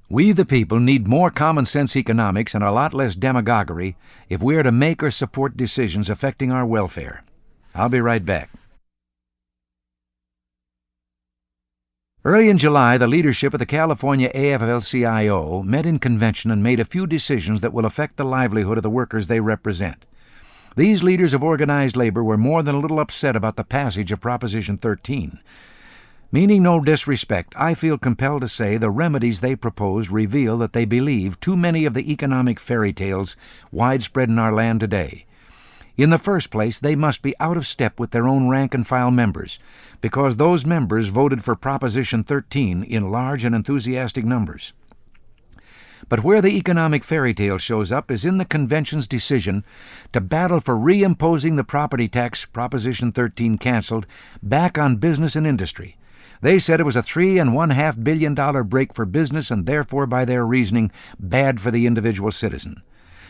We the people need more common sense economics and a lot less demagoguery if we are to make or support decisions affecting our welfare. I'll be right back. Early in July, the leadership of the California AFL-CIO met in convention and made a few decisions that will affect the livelihood of the workers they represent. These leaders of organized labor were more than a little upset about the passage of Proposition 13. Meaning no disrespect, I feel compelled to say the remedies they propose reveal that they believe too many of the economic fairy tales widespread in our land today. In the first place, they must be out of step with their own rank-and-file members, because those members voted for Proposition 13 in large and enthusiastic numbers. But where the economic fairy tale shows up is in the convention's decision to battle for reimposing the property tax Proposition 13 canceled back on business and industry. They said it was a $3.5 billion break for business and therefore, by their reasoning, bad for the individual citizen.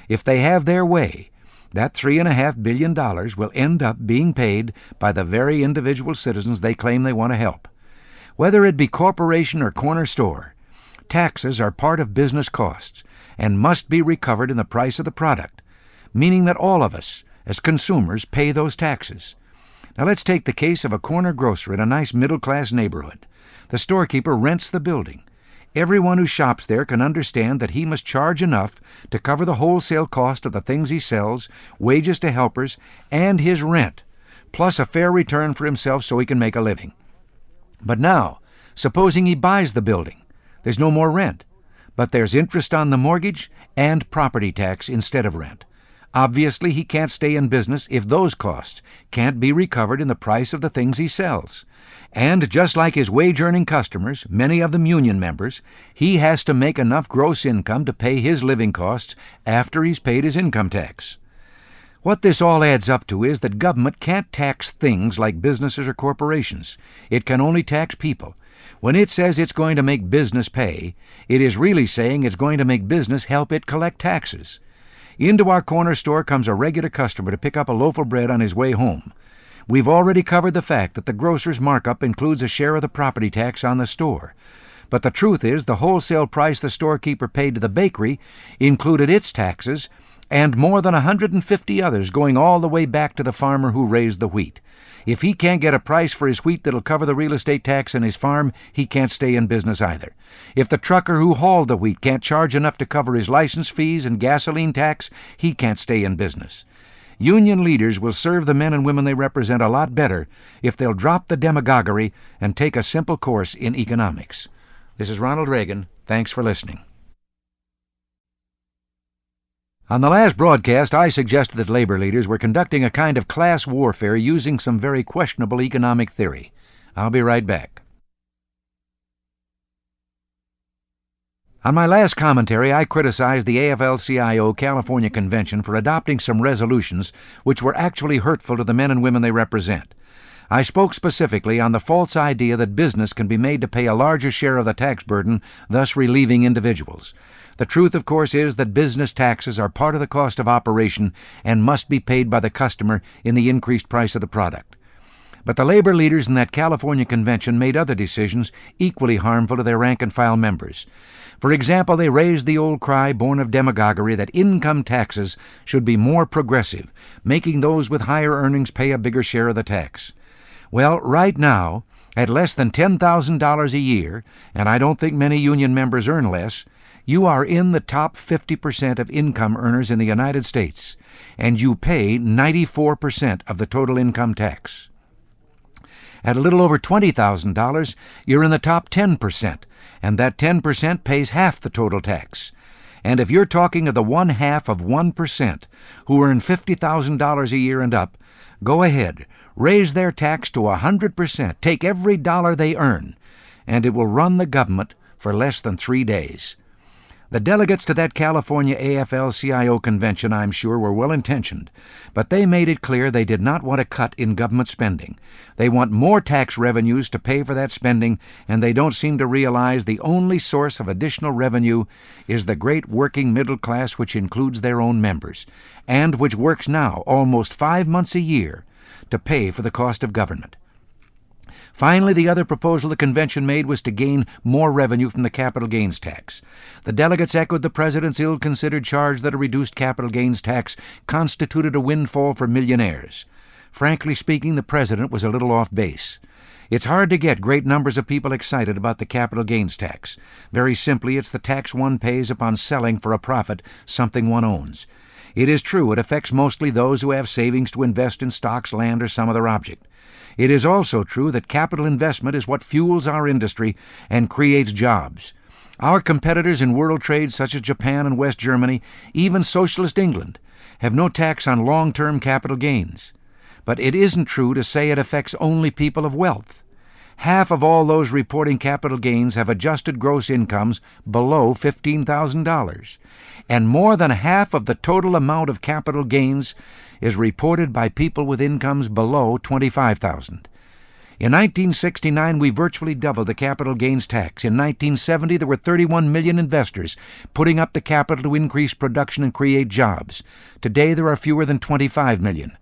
If they have their way, that $3.5 billion will end up being paid by the very individual citizens they claim they want to help. Whether it be corporation or corner store, taxes are part of business costs and must be recovered in the price of the product, meaning that all of us, as consumers, pay those taxes. Now let's take the case of a corner grocer in a nice middle-class neighborhood. The storekeeper rents the building. Everyone who shops there can understand that he must charge enough to cover the wholesale cost of the things he sells, wages to helpers, and his rent, plus a fair return for himself so he can make a living. But now, supposing he buys the building, there's no more rent, but there's interest on the mortgage and property tax instead of rent. Obviously, he can't stay in business if those costs can't be recovered in the price of the things he sells. And just like his wage-earning customers, many of them union members, he has to make enough gross income to pay his living costs after he's paid his income tax. What this all adds up to is that government can't tax things like businesses or corporations. It can only tax people. When it says it's going to make business pay, it is really saying it's going to make business help it collect taxes. Into our corner store comes a regular customer to pick up a loaf of bread on his way home. We've already covered the fact that the grocer's markup includes a share of the property tax on the store. But the truth is the wholesale price the storekeeper paid to the bakery included its taxes and more than 150 others going all the way back to the farmer who raised the wheat. If he can't get a price for his wheat that'll cover the real estate tax on his farm, he can't stay in business either. If the trucker who hauled the wheat can't charge enough to cover his license fees and gasoline tax, he can't stay in business. Union leaders will serve the men and women they represent a lot better if they'll drop the demagoguery and take a simple course in economics. This is Ronald Reagan. Thanks for listening. On the last broadcast, I suggested that labor leaders were conducting a kind of class warfare using some very questionable economic theory. I'll be right back. On my last commentary, I criticized the AFL-CIO California Convention for adopting some resolutions which were actually hurtful to the men and women they represent. I spoke specifically on the false idea that business can be made to pay a larger share of the tax burden, thus relieving individuals. The truth, of course, is that business taxes are part of the cost of operation and must be paid by the customer in the increased price of the product. But the labor leaders in that California convention made other decisions equally harmful to their rank-and-file members. For example, they raised the old cry born of demagoguery that income taxes should be more progressive, making those with higher earnings pay a bigger share of the tax. Well, right now, at less than $10,000 a year, and I don't think many union members earn less, you are in the top 50% of income earners in the United States, and you pay 94% of the total income tax. At a little over $20,000, you're in the top 10%, and that 10% pays half the total tax. And if you're talking of the 1/2 of 1% who earn $50,000 a year and up, go ahead, raise their tax to 100%, take every dollar they earn, and it will run the government for less than 3 days. The delegates to that California AFL-CIO convention, I'm sure, were well-intentioned, but they made it clear they did not want to cut in government spending. They want more tax revenues to pay for that spending, and they don't seem to realize the only source of additional revenue is the great working middle class, which includes their own members, and which works now almost 5 months a year to pay for the cost of government. Finally, the other proposal the convention made was to gain more revenue from the capital gains tax. The delegates echoed the president's ill-considered charge that a reduced capital gains tax constituted a windfall for millionaires. Frankly speaking, the president was a little off base. It's hard to get great numbers of people excited about the capital gains tax. Very simply, it's the tax one pays upon selling for a profit something one owns. It is true it affects mostly those who have savings to invest in stocks, land, or some other object. It is also true that capital investment is what fuels our industry and creates jobs. Our competitors in world trade such as Japan and West Germany, even socialist England, have no tax on long-term capital gains. But it isn't true to say it affects only people of wealth. Half of all those reporting capital gains have adjusted gross incomes below $15,000, and more than half of the total amount of capital gains is reported by people with incomes below $25,000. In 1969, we virtually doubled the capital gains tax. In 1970, there were 31 million investors putting up the capital to increase production and create jobs. Today, there are fewer than 25 million.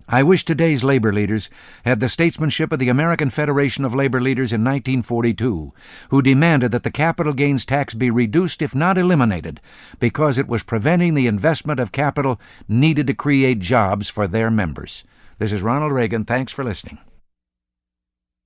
I wish today's labor leaders had the statesmanship of the American Federation of Labor Leaders in 1942, who demanded that the capital gains tax be reduced if not eliminated, because it was preventing the investment of capital needed to create jobs for their members. This is Ronald Reagan. Thanks for listening.